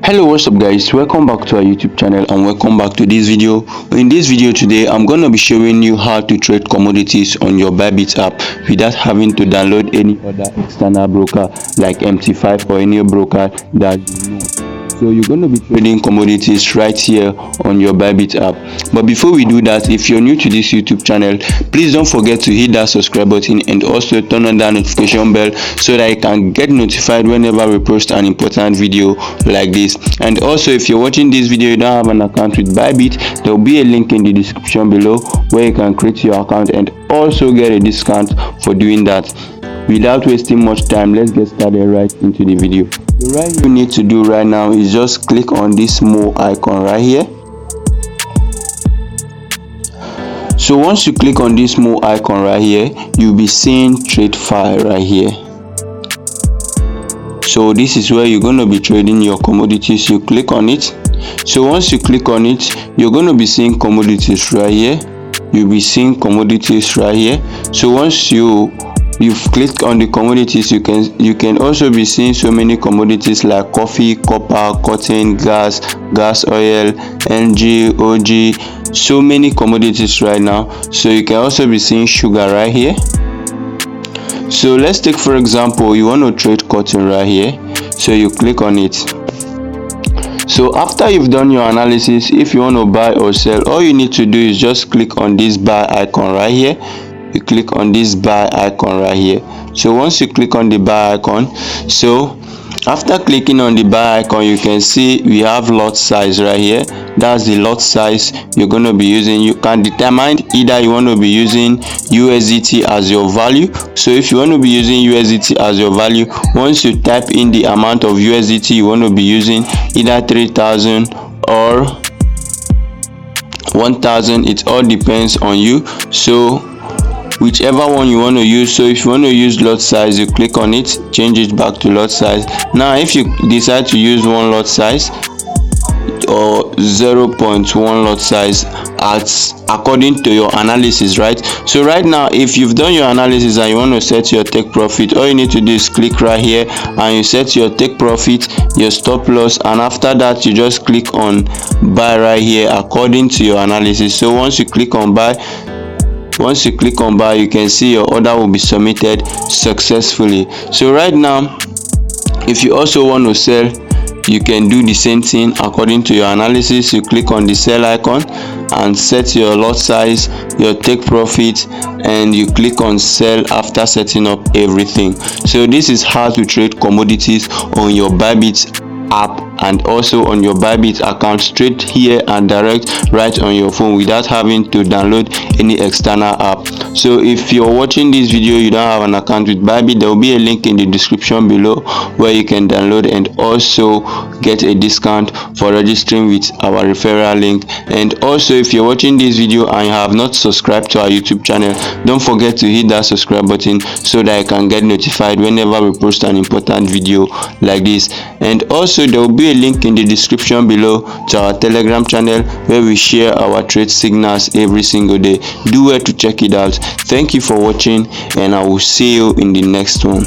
Hello, what's up guys, welcome back to our YouTube channel and welcome back to this video. In this video today I'm going to be showing you how to trade commodities on your Bybit app without having to download any other external broker like MT5 or any broker that you know. So you're going to be trading commodities right here on your Bybit app. But before we do that, if you're new to this YouTube channel, please don't forget to hit that subscribe button and also turn on that notification bell so that you can get notified whenever we post an important video like this. And also, if you're watching this video you don't have an account with Bybit, there will be a link in the description below where you can create your account and also get a discount for doing that. Without wasting much time, let's get started right into the video. The right you need to do right now is just click on this more icon right here. So once you click on this more icon right here, you'll be seeing trade file right here. So this is where you're going to be trading your commodities. You click on it. So once you click on it, you're going to be seeing commodities right here. You'll be seeing commodities right here. So once you've clicked on the commodities, you can also be seeing so many commodities like coffee, copper, cotton, gas oil, NG, OG, so many commodities right now. So you can also be seeing sugar right here. So let's take for example, you want to trade cotton right here. So you click on it. So after you've done your analysis, if you want to buy or sell, all you need to do is just click on this buy icon right here. You click on this buy icon right here. So once you click on the buy icon, so after clicking on the buy icon, you can see we have lot size right here. That's the lot size you're going to be using. You can determine either you want to be using USDT as your value. So if you want to be using USDT as your value, once you type in the amount of USDT you want to be using, either 3,000 or 1,000, it all depends on you. So whichever one you want to use. So if you want to use lot size, you click on it, change it back to lot size. Now if you decide to use one lot size or 0.1 lot size according to your analysis, right? So right now if you've done your analysis and you want to set your take profit, all you need to do is click right here and you set your take profit, your stop loss, and after that you just click on buy right here according to your analysis. So once you click on buy, you can see your order will be submitted successfully. So right now if you also want to sell, you can do the same thing according to your analysis. You click on the sell icon and set your lot size, your take profit, and you click on sell after setting up everything. So this is how to trade commodities on your Bybit app and also on your Bybit account straight here and direct right on your phone without having to download any external app. So if you're watching this video you don't have an account with Bybit, there will be a link in the description below where you can download and also get a discount for registering with our referral link. And also if you're watching this video and you have not subscribed to our YouTube channel, don't forget to hit that subscribe button so that you can get notified whenever we post an important video like this. And also there will be a link in the description below to our Telegram channel where we share our trade signals every single day. Do well to check it out. Thank you for watching and I will see you in the next one.